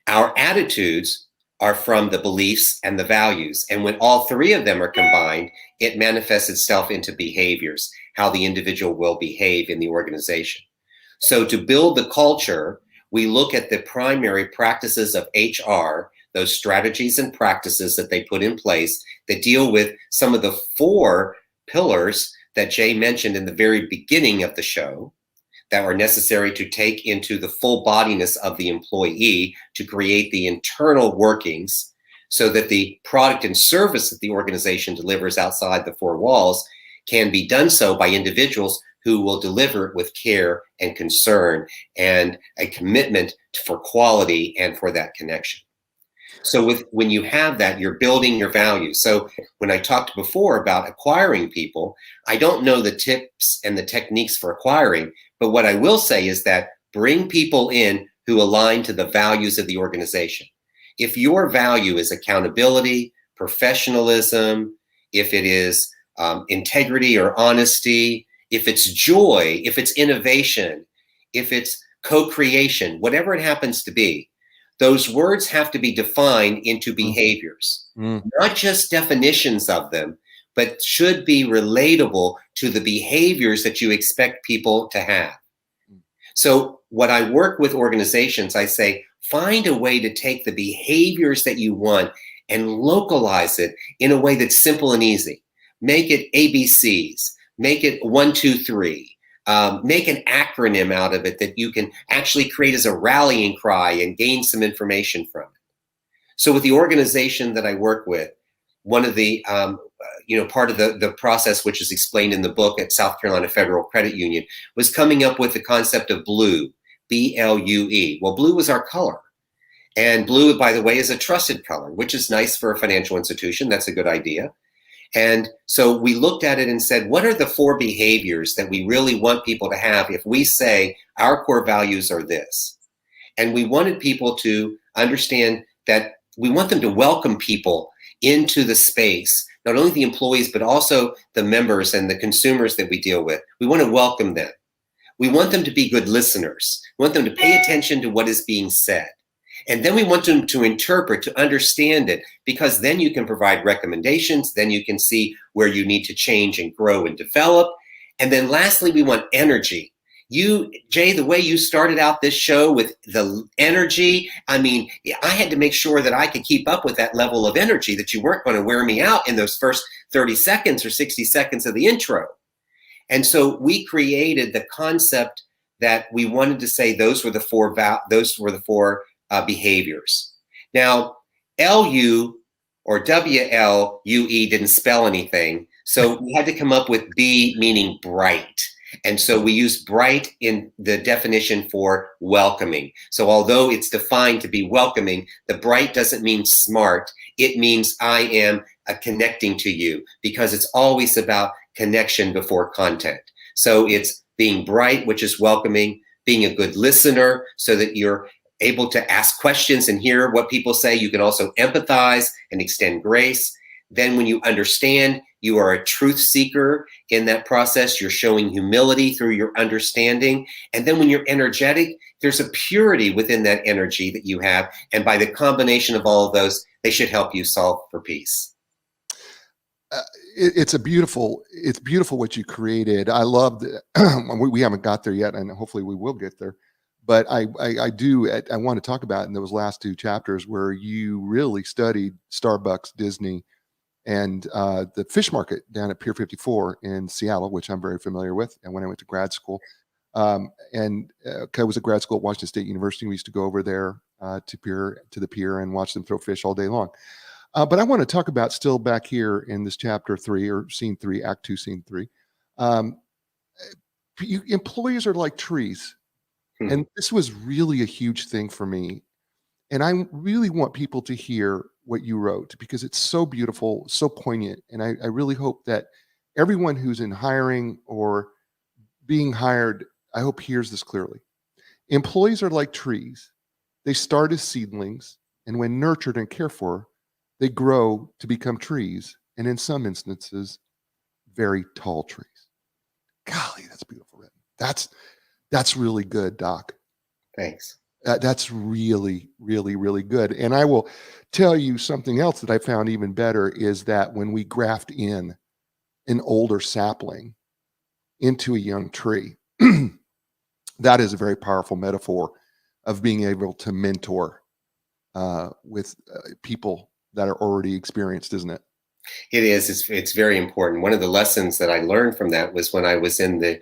Our attitudes are from the beliefs and the values. And when all 3 of them are combined, it manifests itself into behaviors, how the individual will behave in the organization. So to build the culture, we look at the primary practices of HR, those strategies and practices that they put in place that deal with some of the 4 pillars that Jay mentioned in the very beginning of the show that are necessary to take into the full bodiness of the employee to create the internal workings so that the product and service that the organization delivers outside the 4 walls can be done so by individuals who will deliver it with care and concern and a commitment for quality and for that connection. So when you have that, you're building your values. So when I talked before about acquiring people, I don't know the tips and the techniques for acquiring, but what I will say is that bring people in who align to the values of the organization. If your value is accountability, professionalism, if it is integrity or honesty, if it's joy, if it's innovation, if it's co-creation, whatever it happens to be, those words have to be defined into behaviors, not just definitions of them, but should be relatable to the behaviors that you expect people to have. So what I work with organizations, I say, find a way to take the behaviors that you want and localize it in a way that's simple and easy. Make it ABCs, make it 1, 2, 3. Make an acronym out of it that you can actually create as a rallying cry and gain some information from it. So with the organization that I work with, one of the, part of the process, which is explained in the book at South Carolina Federal Credit Union, was coming up with the concept of blue, BLUE. Well, blue was our color. And blue, by the way, is a trusted color, which is nice for a financial institution. That's a good idea. And so we looked at it and said, what are the 4 behaviors that we really want people to have if we say our core values are this? And we wanted people to understand that we want them to welcome people into the space, not only the employees, but also the members and the consumers that we deal with. We want to welcome them. We want them to be good listeners. We want them to pay attention to what is being said. And then we want them to interpret, to understand it, because then you can provide recommendations. Then you can see where you need to change and grow and develop. And then lastly, we want energy. You, Jay, the way you started out this show with the energy, I mean, I had to make sure that I could keep up with that level of energy, that you weren't going to wear me out in those first 30 seconds or 60 seconds of the intro. And so we created the concept that we wanted to say those were the four behaviors. Now, LU or WLUE didn't spell anything, so we had to come up with B, meaning bright. And so we use bright in the definition for welcoming. So although it's defined to be welcoming, the bright doesn't mean smart. It means I am connecting to you, because it's always about connection before content. So it's being bright, which is welcoming, being a good listener so that you're able to ask questions and hear what people say. You can also empathize and extend grace. Then when you understand, you are a truth seeker in that process. You're showing humility through your understanding. And then when you're energetic, there's a purity within that energy that you have. And by the combination of all of those, they should help you solve for peace. It's beautiful what you created. I love that. We haven't got there yet, and hopefully we will get there. But I want to talk about in those last 2 chapters where you really studied Starbucks, Disney, and the fish market down at Pier 54 in Seattle, which I'm very familiar with. And when I went to grad school, I was at grad school at Washington State University. We used to go over there to the pier and watch them throw fish all day long. But I want to talk about, still back here in this chapter 3 or scene 3, act 2, scene 3. Employees are like trees. And this was really a huge thing for me. And I really want people to hear what you wrote, because it's so beautiful, so poignant. And I really hope that everyone who's in hiring or being hired, I hope hears this clearly. Employees are like trees. They start as seedlings, and when nurtured and cared for, they grow to become trees, and in some instances, very tall trees. Golly, that's beautiful written. That's really good, Doc. Thanks. That's really, really, really good. And I will tell you something else that I found even better is that when we graft in an older sapling into a young tree, that is a very powerful metaphor of being able to mentor with people that are already experienced, isn't it? It is. It's very important. One of the lessons that I learned from that was when I was in the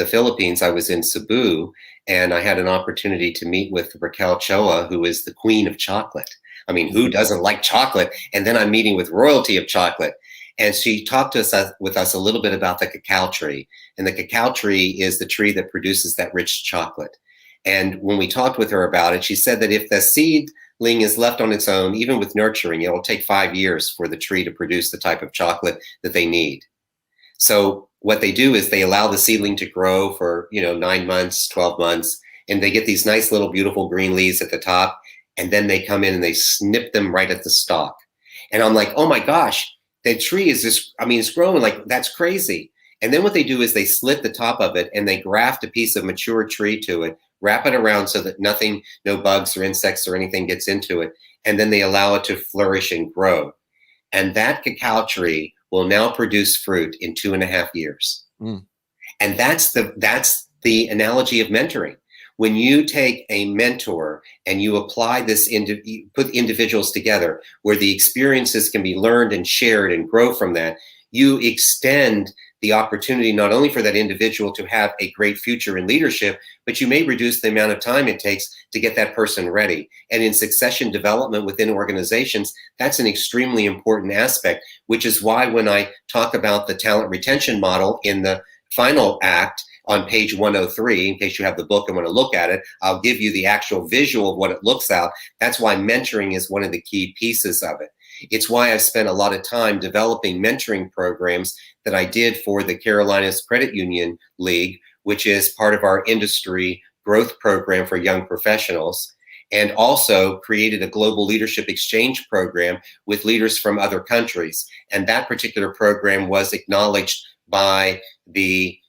Philippines. I was in Cebu, and I had an opportunity to meet with Raquel Choa, who is the queen of chocolate. I mean, who doesn't like chocolate? And then I'm meeting with royalty of chocolate. And she talked to us with us a little bit about the cacao tree. And the cacao tree is the tree that produces that rich chocolate. And when we talked with her about it, she said that if the seedling is left on its own, even with nurturing, it will take 5 years for the tree to produce the type of chocolate that they need. So what they do is they allow the seedling to grow for, 9 months, 12 months, and they get these nice little beautiful green leaves at the top. And then they come in and they snip them right at the stalk. And I'm like, oh my gosh, the tree is it's growing like that's crazy. And then what they do is they slit the top of it and they graft a piece of mature tree to it, wrap it around so that no bugs or insects or anything gets into it. And then they allow it to flourish and grow. And that cacao tree will now produce fruit in 2.5 years. Mm. And that's the analogy of mentoring. When you take a mentor and you apply this, you put individuals together where the experiences can be learned and shared and grow from that, you extend the opportunity not only for that individual to have a great future in leadership, but you may reduce the amount of time it takes to get that person ready. And in succession development within organizations, that's an extremely important aspect, which is why when I talk about the talent retention model in the final act, on page 103, in case you have the book and want to look at it, I'll give you the actual visual of what it looks like. That's why mentoring is one of the key pieces of it. It's why I've spent a lot of time developing mentoring programs that I did for the Carolinas Credit Union League, which is part of our industry growth program for young professionals, and also created a global leadership exchange program with leaders from other countries. And that particular program was acknowledged by the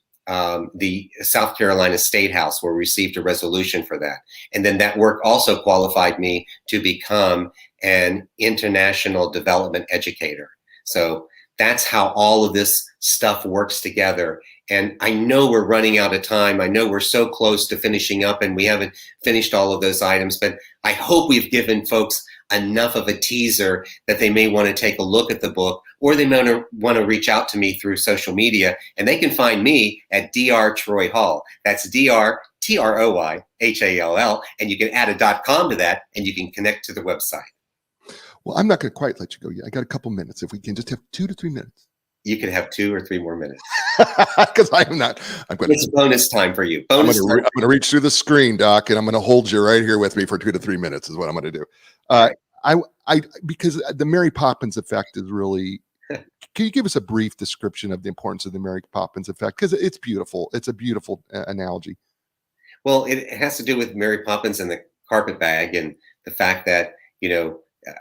South Carolina State House, where we received a resolution for that. And then that work also qualified me to become an international development educator. So that's how all of this stuff works together. And I know we're running out of time. I know we're so close to finishing up and we haven't finished all of those items, but I hope we've given folks enough of a teaser that they may want to take a look at the book, or they may want to reach out to me through social media, and they can find me at Dr. Troy Hall. That's DrTroyHall, and you can add a .com to that, and you can connect to the website. Well, I'm not going to quite let you go yet. I got a couple minutes. If we can just have 2 to 3 minutes. You can have 2 or 3 more minutes. Because I'm going It's bonus time for you. I'm going to reach through the screen, Doc, and I'm going to hold you right here with me for 2 to 3 minutes is what I'm going to do. Right. Because the Mary Poppins effect is really, can you give us a brief description of the importance of the Mary Poppins effect? Because it's beautiful. It's a beautiful analogy. Well, it has to do with Mary Poppins and the carpet bag and the fact that,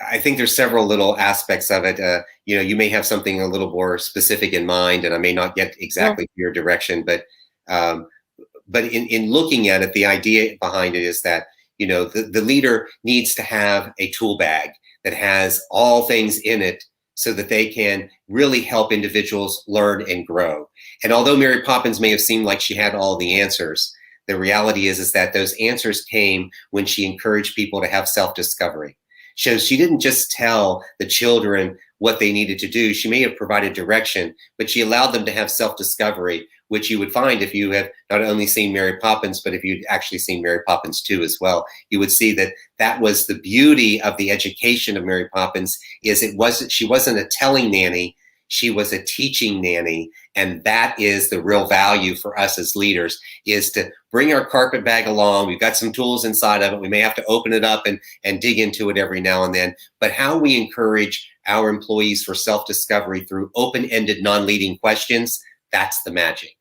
I think there's several little aspects of it. You may have something a little more specific in mind, and I may not get exactly your direction, but in looking at it, the idea behind it is that, the leader needs to have a tool bag that has all things in it so that they can really help individuals learn and grow. And although Mary Poppins may have seemed like she had all the answers, the reality is that those answers came when she encouraged people to have self-discovery. So she didn't just tell the children what they needed to do. She may have provided direction, but she allowed them to have self-discovery, which you would find if you have not only seen Mary Poppins, but if you'd actually seen Mary Poppins 2 as well. You would see that that was the beauty of the education of Mary Poppins, is she wasn't a telling nanny, she was a teaching nanny. And that is the real value for us as leaders, is to bring our carpet bag along. We've got some tools inside of it. We may have to open it up and dig into it every now and then. But how we encourage our employees for self-discovery through open-ended, non-leading questions, that's the magic.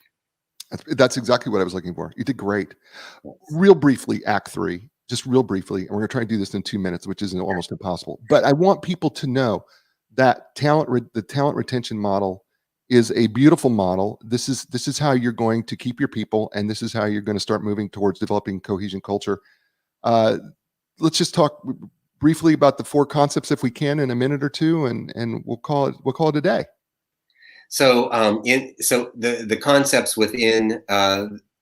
That's exactly what I was looking for. You did great. Real briefly, Act 3, just real briefly, and we're going to try and do this in 2 minutes, which is almost impossible. But I want people to know that the talent retention model is a beautiful model. This is how you're going to keep your people, and this is how you're going to start moving towards developing cohesion culture. Let's just talk briefly about the 4 concepts, if we can, in a minute or two, and we'll call it a day. So the concepts within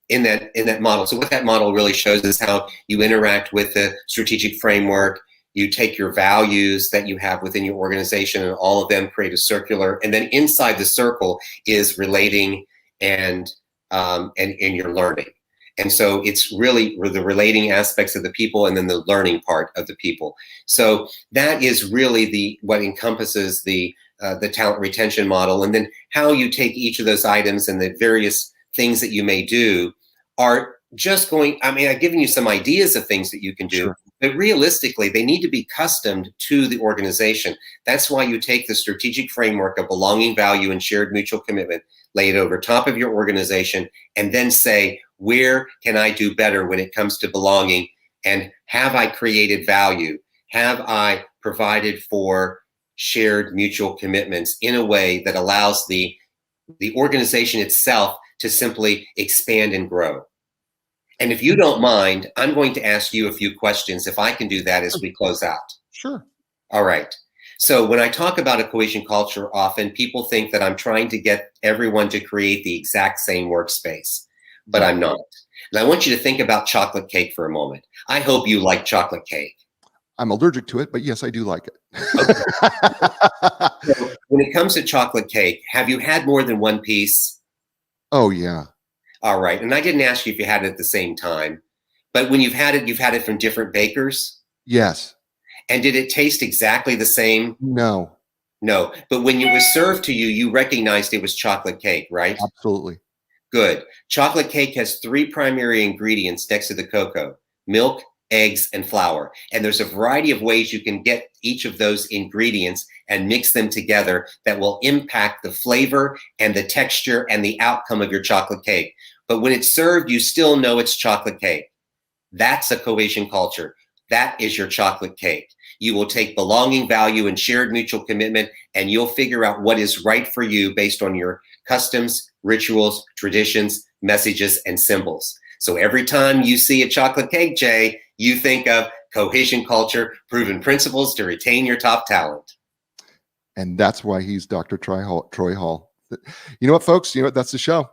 in that model. So what that model really shows is how you interact with the strategic framework. You take your values that you have within your organization, and all of them create a circular. And then inside the circle is relating and your learning. And so it's really the relating aspects of the people, and then the learning part of the people. So that is really what encompasses the the talent retention model, and then how you take each of those items and the various things that you may do are just going, I mean, I've given you some ideas of things that you can do, Sure. but realistically, they need to be customed to the organization. That's why you take the strategic framework of belonging, value, and shared mutual commitment, lay it over top of your organization, and then say, where can I do better when it comes to belonging? And have I created value? Have I provided for shared mutual commitments in a way that allows the organization itself to simply expand and grow? And if you don't mind, I'm going to ask you a few questions, if I can do that as we close out. Sure. All right. So when I talk about a cohesion culture, often people think that I'm trying to get everyone to create the exact same workspace, but I'm not. And I want you to think about chocolate cake for a moment. I hope you like chocolate cake. I'm allergic to it, but yes, I do like it. So when it comes to chocolate cake, have you had more than one piece? Oh, yeah. All right. And I didn't ask you if you had it at the same time, but when you've had it from different bakers? Yes. And did it taste exactly the same? No. No. But when it was served to you, you recognized it was chocolate cake, right? Absolutely. Good. Chocolate cake has 3 primary ingredients next to the cocoa: milk, eggs, and flour. And there's a variety of ways you can get each of those ingredients and mix them together that will impact the flavor and the texture and the outcome of your chocolate cake. But when it's served, you still know it's chocolate cake. That's a cohesion culture. That is your chocolate cake. You will take belonging, value, and shared mutual commitment, and you'll figure out what is right for you based on your customs, rituals, traditions, messages, and symbols. So every time you see a chocolate cake, Jay, you think of cohesion culture, proven principles to retain your top talent. And that's why he's Dr. Troy Hall. You know what, folks? You know what? That's the show.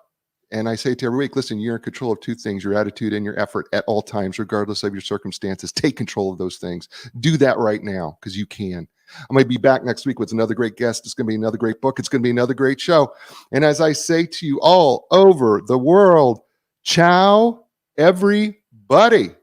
And I say to every week, listen, you're in control of 2 things, your attitude and your effort at all times, regardless of your circumstances. Take control of those things. Do that right now, because you can. I might be back next week with another great guest. It's going to be another great book. It's going to be another great show. And as I say to you all over the world, ciao, everybody.